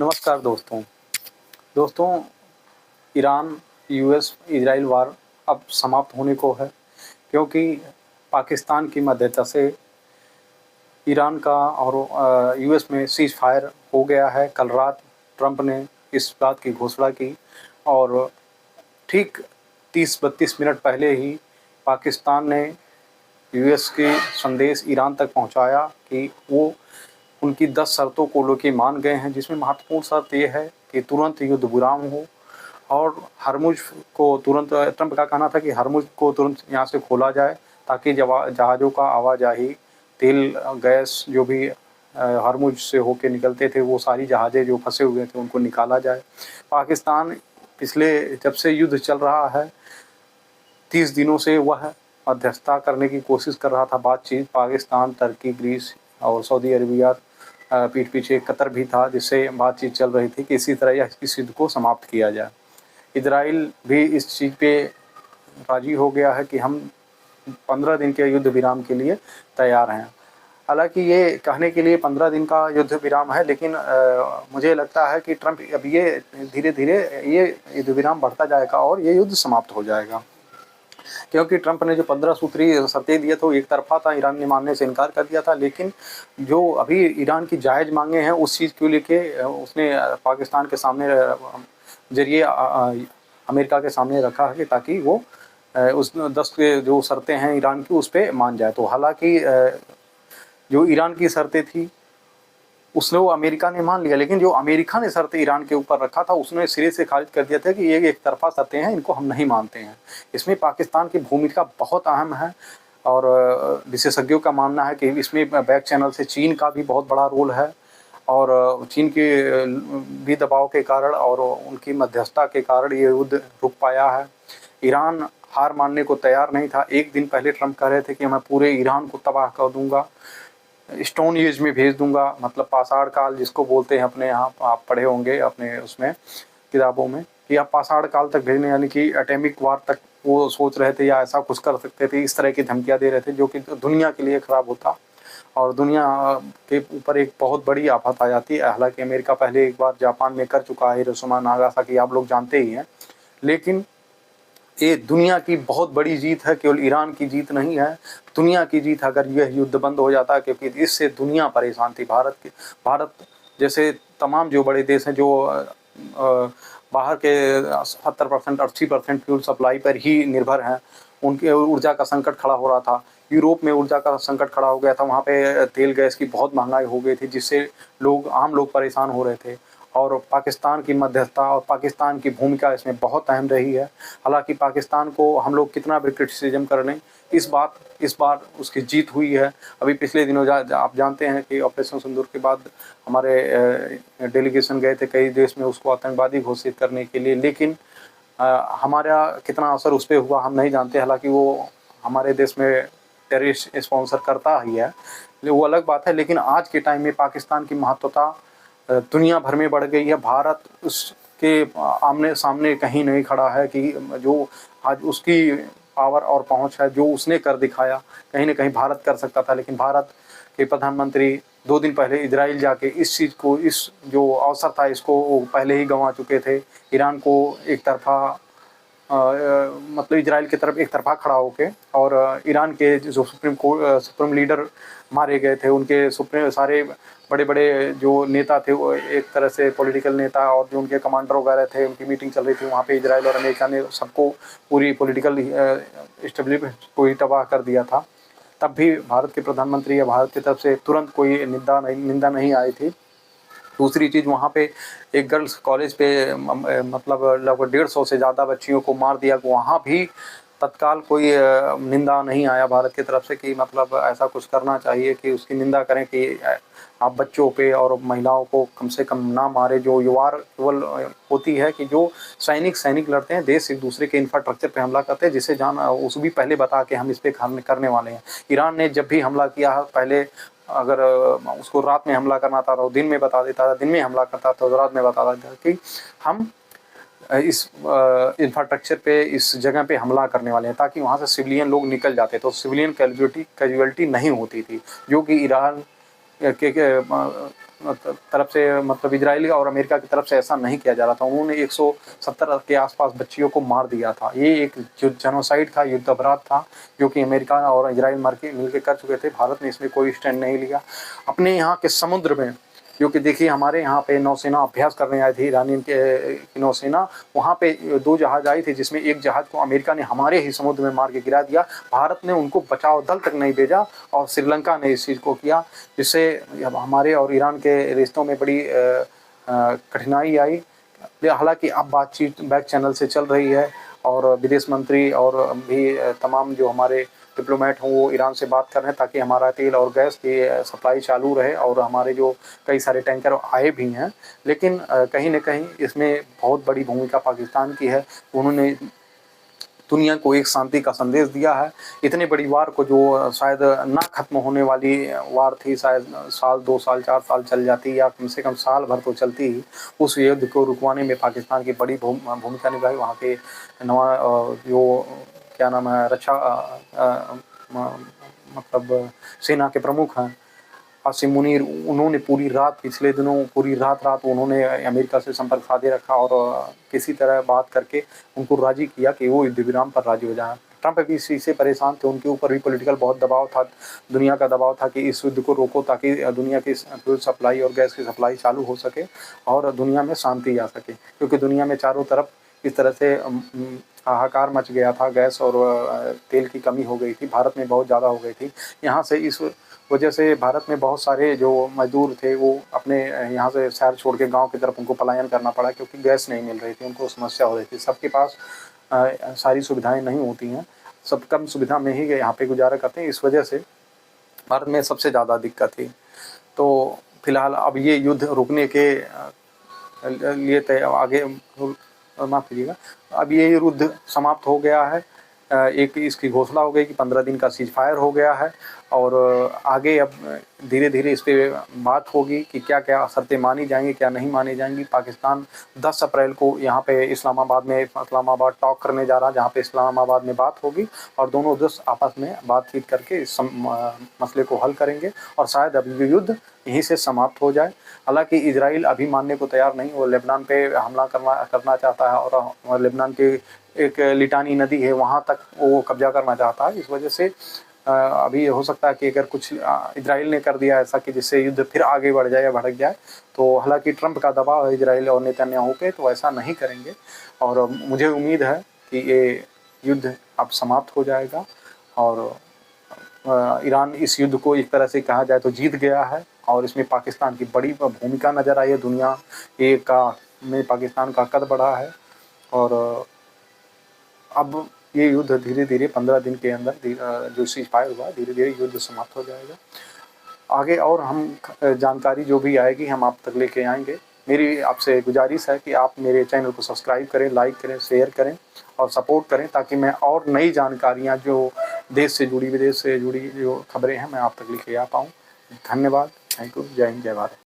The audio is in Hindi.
नमस्कार दोस्तों। दोस्तों, ईरान यूएस इजराइल वार अब समाप्त होने को है, क्योंकि पाकिस्तान की मध्यस्थता से ईरान का और यूएस में सीज़ फायर हो गया है। कल रात ट्रंप ने इस बात की घोषणा की और ठीक 30-32 मिनट पहले ही पाकिस्तान ने यूएस की संदेश ईरान तक पहुंचाया कि वो उनकी 10 शर्तों को लेके मान गए हैं, जिसमें महत्वपूर्ण शर्त ये है कि तुरंत युद्ध विराम हो और हरमुज को तुरंत, ट्रंप का कहना था कि हरमुज को तुरंत यहाँ से खोला जाए ताकि जहाज़ों का आवाजाही, तेल, गैस जो भी हरमुज से होके निकलते थे, वो सारी जहाज़ें जो फंसे हुए थे उनको निकाला जाए। पाकिस्तान पिछले जब से युद्ध चल रहा है 30 दिनों से वह मध्यस्थता करने की कोशिश कर रहा था। बातचीत पाकिस्तान, तुर्की, ग्रीस और सऊदी अरबिया, पीठ पीछे कतर भी था, जिससे बातचीत चल रही थी कि इसी तरह इस युद्ध को समाप्त किया जाए। इजराइल भी इस चीज़ पे राज़ी हो गया है कि हम 15 दिन के युद्ध विराम के लिए तैयार हैं। हालांकि ये कहने के लिए 15 दिन का युद्ध विराम है, लेकिन मुझे लगता है कि ट्रंप अब ये धीरे धीरे ये युद्ध विराम बढ़ता जाएगा और ये युद्ध समाप्त हो जाएगा, क्योंकि ट्रंप ने जो 15 सूत्री शर्तें दिए थे एक तरफा था, ईरान ने मानने से इनकार कर दिया था। लेकिन जो अभी ईरान की जायज़ मांगे हैं उस चीज़ को लेके उसने पाकिस्तान के सामने जरिए अमेरिका के सामने रखा है ताकि वो उस 10 के जो शर्तें हैं ईरान की उस पर मान जाए। तो हालांकि जो ईरान की शर्तें थी उसने वो अमेरिका ने मान लिया, लेकिन जो अमेरिका ने शर्तें ईरान के ऊपर रखा था उसने सिरे से खारिज कर दिया था कि ये एक तरफा शर्तें हैं, इनको हम नहीं मानते हैं। इसमें पाकिस्तान की भूमिका बहुत अहम है और विशेषज्ञों का मानना है कि इसमें बैक चैनल से चीन का भी बहुत बड़ा रोल है और चीन के भी दबाव के कारण और उनकी मध्यस्थता के कारण ये युद्ध रुक पाया है। ईरान हार मानने को तैयार नहीं था। एक दिन पहले ट्रंप कह रहे थे कि मैं पूरे ईरान को तबाह कर दूंगा, स्टोन एज में भेज दूंगा, मतलब पाषाण काल जिसको बोलते हैं, अपने यहाँ आप पढ़े होंगे अपने उसमें किताबों में, कि आप पाषाण काल तक भेजने, यानी कि एटॉमिक वार तक वो सोच रहे थे या ऐसा कुछ कर सकते थे। इस तरह की धमकियाँ दे रहे थे जो कि दुनिया के लिए ख़राब होता और दुनिया के ऊपर एक बहुत बड़ी आफत आ जाती है। हालांकि अमेरिका पहले एक बार जापान में कर चुका है, हिरोशिमा नागासाकी, आप लोग जानते ही हैं। लेकिन ये दुनिया की बहुत बड़ी जीत है, केवल ईरान की जीत नहीं है, दुनिया की जीत है अगर यह युद्ध बंद हो जाता है, क्योंकि इससे दुनिया परेशान थी। भारत जैसे तमाम जो बड़े देश हैं जो बाहर के 70% 80% फ्यूल सप्लाई पर ही निर्भर हैं, उनके ऊर्जा का संकट खड़ा हो रहा था। यूरोप में ऊर्जा का संकट खड़ा हो गया था, वहाँ पे तेल गैस की बहुत महंगाई हो गई थी, जिससे आम लोग परेशान हो रहे थे। और पाकिस्तान की मध्यस्थता और पाकिस्तान की भूमिका इसमें बहुत अहम रही है। हालांकि पाकिस्तान को हम लोग कितना भी क्रिटिसिज्म कर लें, इस बार उसकी जीत हुई है। अभी पिछले दिनों आप जानते हैं कि ऑपरेशन सिंदूर के बाद हमारे डेलीगेशन गए थे कई देश में उसको आतंकवादी घोषित करने के लिए, लेकिन हमारा कितना असर उस पर हुआ हम नहीं जानते। हालांकि वो हमारे देश में टेररिस्ट स्पॉन्सर करता ही है, वो अलग बात है। लेकिन आज के टाइम में पाकिस्तान की महत्वता दुनिया भर में बढ़ गई है। भारत उसके आमने सामने कहीं नहीं खड़ा है कि जो आज उसकी पावर और पहुंच है, जो उसने कर दिखाया, कहीं ना कहीं भारत कर सकता था। लेकिन भारत के प्रधानमंत्री 2 दिन पहले इजराइल जाके इस चीज़ को, इस जो अवसर था इसको वो पहले ही गंवा चुके थे। ईरान को एक तरफा मतलब इजराइल की तरफ एक तरफा खड़ा होके, और ईरान के जो सुप्रीम लीडर मारे गए थे, उनके सुप्रीम सारे बड़े बड़े जो नेता थे, वो एक तरह से पॉलिटिकल नेता और जो उनके कमांडर वगैरह थे, उनकी मीटिंग चल रही थी वहाँ पे। इजराइल और अमेरिका ने सबको, पूरी पॉलिटिकल इस्टेब्लिशमेंट को ही तबाह कर दिया था। तब भी भारत के प्रधानमंत्री या भारत की तरफ से तुरंत कोई निंदा नहीं आई थी। दूसरी चीज़, वहाँ पे एक गर्ल्स कॉलेज पे मतलब लगभग 150 से ज़्यादा बच्चियों को मार दिया, वहाँ भी तत्काल कोई निंदा नहीं आया भारत की तरफ से कि मतलब ऐसा कुछ करना चाहिए कि उसकी निंदा करें कि आप बच्चों पे और महिलाओं को कम से कम ना मारे। जो युवार केवल होती है कि जो सैनिक लड़ते हैं, देश एक दूसरे के इंफ्रास्ट्रक्चर पे हमला करते हैं, जिससे जान उस भी पहले बता के हम इस पे करने वाले हैं। ईरान ने जब भी हमला किया है, पहले अगर उसको रात में हमला करना था तो दिन में बता देता था, दिन में हमला करता था तो रात में बता देता था कि हम इस इंफ्रास्ट्रक्चर पे, इस जगह पे हमला करने वाले हैं, ताकि वहाँ से सिविलियन लोग निकल जाते तो सिविलियन कैजुअलिटी नहीं होती थी, जो कि ईरान तरफ से, मतलब इजराइल और अमेरिका की तरफ से ऐसा नहीं किया जा रहा था। उन्होंने 170 के आसपास बच्चियों को मार दिया था। ये एक जेनोसाइड था, युद्ध अपराध था, जो कि अमेरिका और इजराइल मिलकर कर चुके थे। भारत ने इसमें कोई स्टैंड नहीं लिया। अपने यहाँ के समुद्र में, क्योंकि देखिए हमारे यहाँ पे नौसेना अभ्यास करने आई थी, ईरानी की नौसेना, वहाँ पे 2 जहाज आई थी, जिसमें एक जहाज को अमेरिका ने हमारे ही समुद्र में मार के गिरा दिया। भारत ने उनको बचाव दल तक नहीं भेजा और श्रीलंका ने इस चीज़ को किया, जिससे हमारे और ईरान के रिश्तों में बड़ी कठिनाई आई। हालांकि अब बातचीत बैक चैनल से चल रही है और विदेश मंत्री और भी तमाम जो हमारे डिप्लोमेट हों वो ईरान से बात कर रहे हैं, ताकि हमारा तेल और गैस की सप्लाई चालू रहे। और हमारे जो कई सारे टैंकर आए भी हैं, लेकिन कहीं न कहीं इसमें बहुत बड़ी भूमिका पाकिस्तान की है। उन्होंने दुनिया को एक शांति का संदेश दिया है। इतने बड़ी वार को, जो शायद ना ख़त्म होने वाली वार थी, शायद साल 2 साल 4 साल चल जाती या कम से कम साल भर तो चलती ही, उस युद्ध को रुकवाने में पाकिस्तान की बड़ी भूमिका निभाई। वहाँ के जो क्या नाम है, मतलब सेना के प्रमुख हैं आसिम मुनीर, उन्होंने पूरी रात, पिछले दिनों पूरी रात उन्होंने अमेरिका से संपर्क साधे रखा और किसी तरह बात करके उनको राज़ी किया कि वो युद्ध विराम पर राज़ी हो जाएं। ट्रंप भी इसी से परेशान थे, उनके ऊपर भी पॉलिटिकल बहुत दबाव था, दुनिया का दबाव था कि इस युद्ध को रोको, ताकि दुनिया की फ्यूल सप्लाई और गैस की सप्लाई चालू हो सके और दुनिया में शांति आ सके। क्योंकि दुनिया में चारों तरफ इस तरह से हाहाकार मच गया था, गैस और तेल की कमी हो गई थी, भारत में बहुत ज़्यादा हो गई थी। यहाँ से इस वजह से भारत में बहुत सारे जो मजदूर थे वो अपने यहाँ से शहर छोड़ के गांव की तरफ उनको पलायन करना पड़ा, क्योंकि गैस नहीं मिल रही थी, उनको समस्या हो रही थी। सबके पास सारी सुविधाएं नहीं होती हैं, सब कम सुविधा में ही यहाँ पे गुजारा करते हैं। इस वजह से भारत में सबसे ज़्यादा दिक्कत थी। तो फिलहाल अब ये युद्ध रुकने के लिए आगे, माफ़ कीजिएगा, अब ये युद्ध समाप्त हो गया है। एक इसकी घोषणा हो गई कि 15 दिन का सीज फायर हो गया है और आगे अब धीरे-धीरे इस पे बात होगी कि क्या-क्या शर्तें मानी जाएंगी, क्या नहीं मानी जाएंगी। पाकिस्तान 10 अप्रैल को यहाँ पे इस्लामाबाद टॉक करने जा रहा है, जहाँ पे इस्लामाबाद में बात होगी और दोनों देश आपस में बातचीत करके इस मसले को हल करेंगे और शायद अब ये युद्ध यहीं से समाप्त हो जाए। हालांकि इजराइल अभी मानने को तैयार नहीं, वो लेबनान पे हमला करना चाहता है और लेबनान के एक लिटानी नदी है वहाँ तक वो कब्जा करना चाहता है। इस वजह से अभी हो सकता है कि अगर कुछ इजराइल ने कर दिया ऐसा कि जिससे युद्ध फिर आगे बढ़ जाए या भड़क जाए, तो हालांकि ट्रंप का दबाव है इजराइल और नेतन्याहू पे, तो ऐसा नहीं करेंगे और मुझे उम्मीद है कि ये युद्ध अब समाप्त हो जाएगा और ईरान इस युद्ध को एक तरह से कहा जाए तो जीत गया है और इसमें पाकिस्तान की बड़ी भूमिका नज़र आई है। दुनिया में पाकिस्तान का कद बढ़ा है और अब ये युद्ध धीरे-धीरे 15 दिन के अंदर जो सीज फायर हुआ, धीरे-धीरे युद्ध समाप्त हो जाएगा। आगे और हम जानकारी जो भी आएगी हम आप तक लेके आएंगे। मेरी आपसे गुजारिश है कि आप मेरे चैनल को सब्सक्राइब करें, लाइक करें, शेयर करें और सपोर्ट करें, ताकि मैं और नई जानकारियाँ जो देश से जुड़ी, विदेश से जुड़ी जो खबरें हैं, मैं आप तक लेके आ पाऊँ। धन्यवाद। Thank you. जय हिंद, जय भारत।